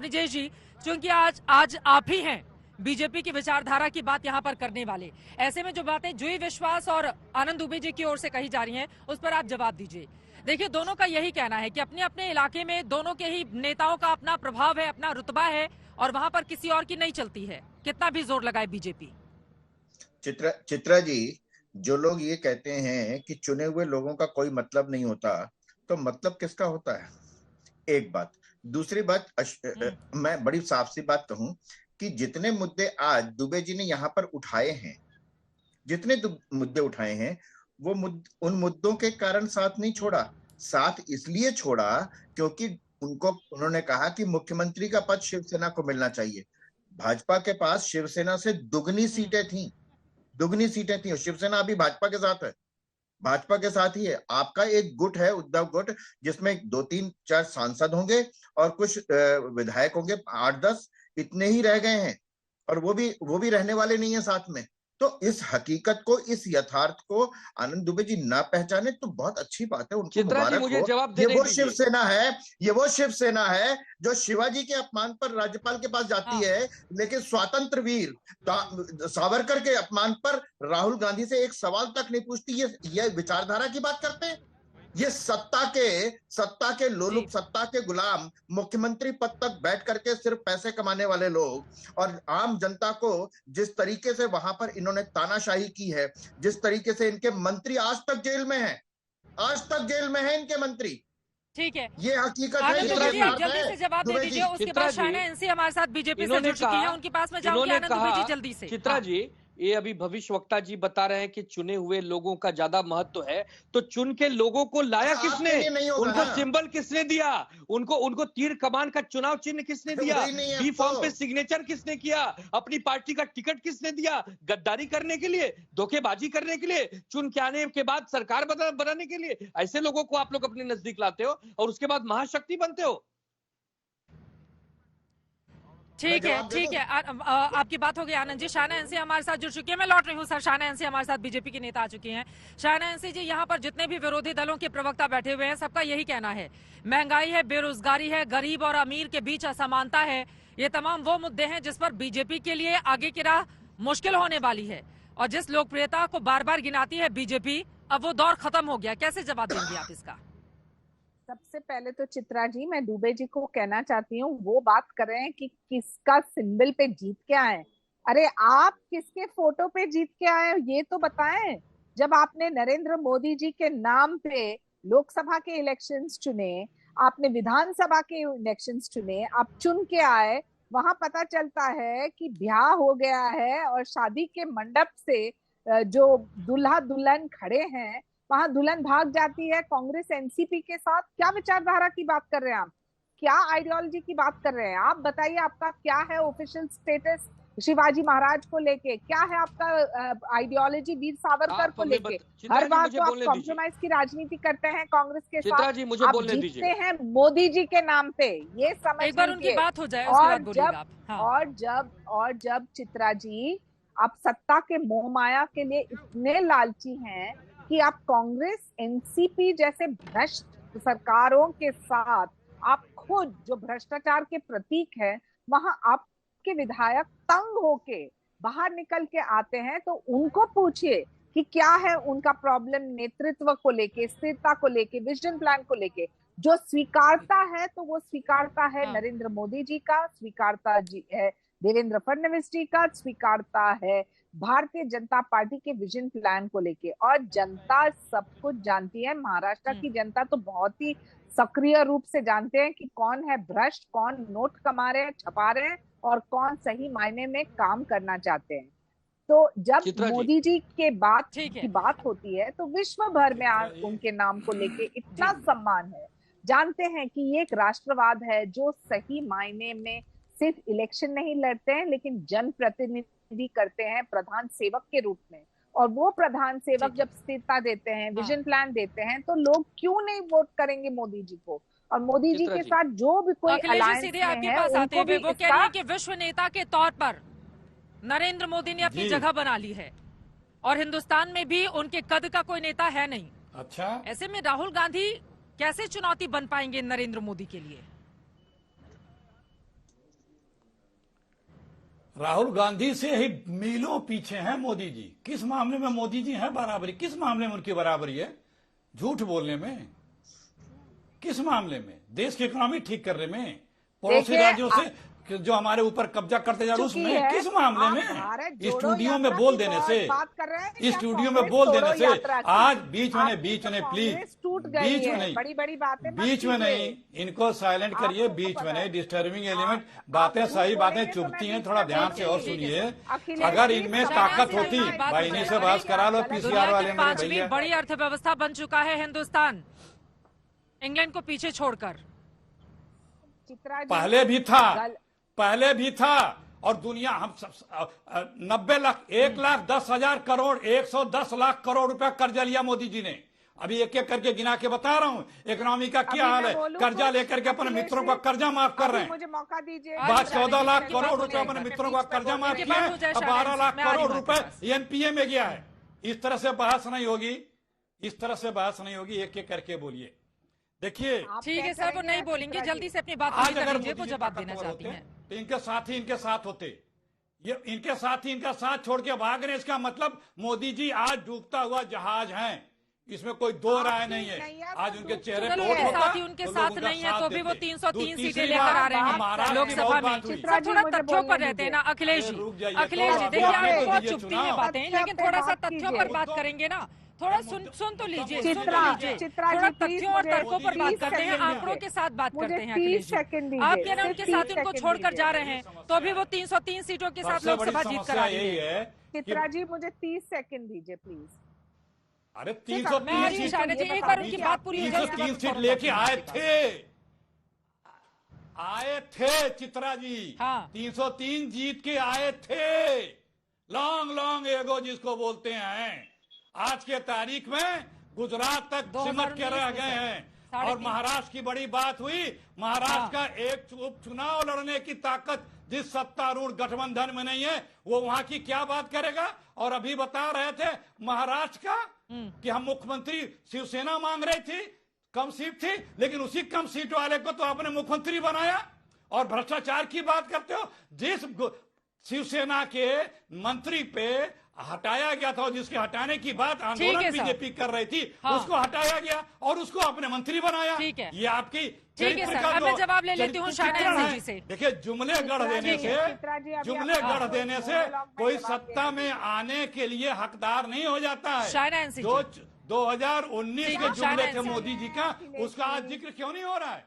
ब्रिजेश जी, क्योंकि आज आज आप ही हैं बीजेपी की विचारधारा की बात यहाँ पर करने वाले। ऐसे में जो बातें जुई विश्वास और आनंद दुबे जी की ओर से कही जा रही हैं, उस पर आप जवाब दीजिए। देखिए, दोनों का यही कहना है कि अपने अपने इलाके में दोनों के ही नेताओं का अपना प्रभाव है, अपना रुतबा है, और वहां पर किसी और की नहीं चलती है, कितना भी जोर लगाए बीजेपी। चित्रा जी, जो लोग ये कहते हैं कि चुने हुए लोगों का कोई मतलब नहीं होता, तो मतलब किसका होता है? एक बात। दूसरी बात, मैं बड़ी साफ सी बात कहूं कि जितने मुद्दे आज दुबे जी ने यहाँ पर उठाए हैं, जितने मुद्दे उठाए हैं, वो उन मुद्दों के कारण साथ नहीं छोड़ा। साथ इसलिए छोड़ा क्योंकि उन्होंने कहा कि मुख्यमंत्री का पद शिवसेना को मिलना चाहिए। भाजपा के पास शिवसेना से दुगनी सीटें थी और शिवसेना अभी भाजपा के साथ है, भाजपा के साथ ही है। आपका एक गुट है, उद्धव गुट, जिसमें 2-3-4 सांसद होंगे और कुछ विधायक होंगे, 8-10, इतने ही रह गए हैं, और वो भी रहने वाले नहीं है साथ में। तो इस हकीकत को, इस यथार्थ को आनंद दुबे जी ना पहचाने तो बहुत अच्छी बात है, उनको मुबारक हो। ये वो शिवसेना है जो शिवाजी के अपमान पर राज्यपाल के पास जाती है, लेकिन स्वतंत्र वीर सावरकर के अपमान पर राहुल गांधी से एक सवाल तक नहीं पूछती। ये विचारधारा की बात करते हैं। ये सत्ता के लोलुप, सत्ता के गुलाम, मुख्यमंत्री पद तक बैठ करके सिर्फ पैसे कमाने वाले लोग, और आम जनता को जिस तरीके से वहां पर इन्होंने तानाशाही की है, जिस तरीके से इनके मंत्री आज तक जेल में हैं इनके मंत्री। ठीक है, ये हकीकत है। जल्दी से जवाब दे दीजिए। उसके बाद शाहना एनसी हमारे साथ बीजेपी से जुड़ चुकी है, उनके पास में जाऊंगी। आनंद दुबे जी जल्दी से। चित्रा जी, ये अभी भविष्यवक्ता जी बता रहे हैं कि चुने हुए लोगों का ज्यादा महत्व है, तो चुन के लोगों को लाया किसने? उनको सिंबल किसने दिया? उनको तीर कमान का चुनाव चिन्ह किसने दिया? बी फॉर्म पे सिग्नेचर किसने किया? अपनी पार्टी का टिकट किसने दिया? गद्दारी करने के लिए, धोखेबाजी करने के लिए, चुन के आने के बाद सरकार बनाने के लिए? ऐसे लोगों को आप लोग अपने नजदीक लाते हो और उसके बाद महाशक्ति बनते हो। ठीक है, आपकी बात हो गई आनंद जी। शाहना एनसी हमारे साथ जुड़ चुकी है। मैं लौट रही हूँ सर, शाहना एनसी हमारे साथ बीजेपी के नेता आ चुकी हैं। शाहना एनसी जी, यहाँ पर जितने भी विरोधी दलों के प्रवक्ता बैठे हुए हैं, सबका यही कहना है, महंगाई है, बेरोजगारी है, गरीब और अमीर के बीच असमानता है, ये तमाम वो मुद्दे हैं जिस पर बीजेपी के लिए आगे की राह मुश्किल होने वाली है, और जिस लोकप्रियता को बार बार गिनाती है बीजेपी, अब वो दौर खत्म हो गया। कैसे जवाब देंगे आप इसका? सबसे पहले तो चित्रा जी, मैं दुबे जी को कहना चाहती हूँ, वो बात कर रहे हैं कि किसका सिंबल पे जीत के आए। अरे आप किसके फोटो पे जीत के आए ये तो बताएं। जब आपने नरेंद्र मोदी जी के नाम पे लोकसभा के इलेक्शंस चुने, आपने विधानसभा के इलेक्शंस चुने, आप चुन के आए, वहां पता चलता है कि ब्याह हो गया है और शादी के मंडप से जो दूल्हा दुल्हन खड़े हैं, वहां दुल्हन भाग जाती है कांग्रेस एनसीपी के साथ। क्या विचारधारा की बात कर रहे हैं आप? क्या आइडियोलॉजी की बात कर रहे हैं आप? बताइए, आपका क्या है ऑफिशियल स्टेटस शिवाजी महाराज को लेके? क्या है आपका आइडियोलॉजी वीर सावरकर को लेके? हर बार तो आप कॉम्प्रोमाइज की राजनीति करते हैं कांग्रेस के साथ। आप जीतते हैं मोदी जी के नाम पे, ये समझ एक बार उनकी बात हो जाए, और जब चित्रा जी आप सत्ता के मोह माया के लिए इतने लालची हैं कि आप कांग्रेस एनसीपी जैसे भ्रष्ट सरकारों के साथ, आप खुद जो भ्रष्टाचार के प्रतीक है, वहां आपके विधायक तंग होके बाहर निकल के आते हैं, तो उनको पूछिए कि क्या है उनका प्रॉब्लम नेतृत्व को लेके, स्थिरता को लेके, विजन प्लान को लेके। जो स्वीकारता है तो वो स्वीकारता है नरेंद्र मोदी जी का, स्वीकारता जी है देवेंद्र फडणवीस जी का, स्वीकारता है भारतीय जनता पार्टी के विजन प्लान को लेके। और जनता सब कुछ जानती है, महाराष्ट्र की जनता तो बहुत ही सक्रिय रूप से जानते हैं कि कौन है भ्रष्ट, कौन नोट कमा रहे हैं, छपा रहे हैं, और कौन सही मायने में काम करना चाहते हैं। तो जब मोदी जी के की बात होती है तो विश्व भर में उनके नाम को लेके इतना सम्मान है। जानते हैं कि ये एक राष्ट्रवाद है जो सही मायने में सिर्फ इलेक्शन नहीं लड़ते हैं, लेकिन जनप्रतिनिधि करते हैं प्रधान सेवक के रूप में। और वो प्रधान सेवक जब स्थिरता देते हैं, विजन प्लान देते हैं, तो लोग क्यों नहीं वोट करेंगे मोदी जी को? और मोदी जी के साथ जो भी कोई अलायंस में है, उनको भी वो कह रहे हैं कि विश्व नेता के तौर पर नरेंद्र मोदी ने अपनी जगह बना ली है, और हिंदुस्तान में भी उनके कद का कोई नेता है नहीं। अच्छा, ऐसे में राहुल गांधी कैसे चुनौती बन पाएंगे नरेंद्र मोदी के लिए? राहुल गांधी से ही मीलों पीछे हैं मोदी जी। किस मामले में मोदी जी हैं बराबरी? किस मामले में उनकी बराबरी है? झूठ बोलने में? किस मामले में? देश की इकोनॉमी ठीक करने में? पड़ोसी राज्यों से जो हमारे ऊपर कब्जा करते जा रहे उसमें? किस मामले में? स्टूडियो में बोल देने से, इस स्टूडियो में बोल देने से आज बीच में प्लीज, बीच में नहीं, बड़ी बातें बीच में नहीं, इनको साइलेंट करिए, बीच में नहीं, डिस्टर्बिंग एलिमेंट। बातें सही बातें चुभती हैं, थोड़ा ध्यान से और सुनिए। अगर इनमें ताकत होती भाई इन्हीं से बहस करा लो, पीसीआर वाले मेरे भैया। बड़ी अर्थव्यवस्था बन चुका है हिंदुस्तान, इंग्लैंड को पीछे छोड़कर। पहले भी था और दुनिया हम 90 लाख 1,10,000 करोड़ 110 लाख करोड़ रुपया कर्जा लिया मोदी जी ने। अभी एक एक करके गिना के बता रहा हूं इकोनॉमी का क्या हाल है। कर्जा लेकर के अपने मित्रों का कर्जा माफ कर रहे हैं। मुझे मौका दीजिए। 14 लाख करोड़ रुपए अपने मित्रों का कर्जा माफ किया है। अब 12 लाख करोड़ रुपए एनपीए में गया है। इस तरह से बहस नहीं होगी, इस तरह से बहस नहीं होगी। एक एक करके बोलिए। देखिए ठीक है सर, वो नहीं बोलेंगे, जल्दी से अपनी बात आज अगर को जवाब देना चाहती हैं तो इनके साथ ही इनके साथ होते, ये इनके साथ ही इनका साथ छोड़ के भाग रहे। इसका मतलब मोदी जी आज डूबता हुआ जहाज हैं, इसमें कोई दो राय नहीं है। आज उनके चेहरे पे साथ ही उनके साथ नहीं है तो भी वो 303 सीटें लेकर आ रहे हैं लोकसभा में। सर थोड़ा तथ्यों पर रहते हैं ना अखिलेश जी। अखिलेश जी देखिए आपको बहुत चुभती है बातें, लेकिन थोड़ा सा तथ्यों पर बात करेंगे ना। थोड़ा सुन तो लीजिए, थोड़ा तथ्यों और तर्कों पर बात करते हैं, आंकड़ों के साथ बात करते हैं। अखिलेश जी आप कह रहे हैं उनके साथ उनको छोड़कर जा रहे हैं तो भी वो 303 सीटों के साथ लोकसभा जीत कर आ रही है। चित्रा जी मुझे 30 सेकंड दीजिए प्लीज। अरे 303 सीट, एक बार उनकी बात पूरी हो जाए। 303 सीट लेके आए थे चित्रा जी। हाँ। 303 जीत के आए थे। लॉन्ग एगो जिसको बोलते हैं। आज के तारीख में गुजरात तक सिमट के रह गए हैं। और महाराष्ट्र की बड़ी बात हुई। महाराष्ट्र का एक उपचुनाव लड़ने की ताकत जिस सत्तारूढ़ गठबंधन में नहीं है वो वहां की क्या बात करेगा। और अभी बता रहे थे महाराष्ट्र का कि हम मुख्यमंत्री शिवसेना मांग रही थी, कम सीट थी, लेकिन उसी कम सीट वाले को तो आपने मुख्यमंत्री बनाया। और भ्रष्टाचार की बात करते हो, जिस शिवसेना के मंत्री पे हटाया गया था और जिसके हटाने की बात आंदोलन बीजेपी कर रही थी, उसको हटाया गया और उसको अपने मंत्री बनाया। ये आपकी मैं जवाब ले लेती हूँ शाहनाज जी से। देखिए जुमले गढ़ देने से कोई सत्ता में आने के लिए हकदार नहीं हो जाता है। जो 2019 के जुमले थे मोदी जी का, उसका आज जिक्र क्यों नहीं हो रहा है?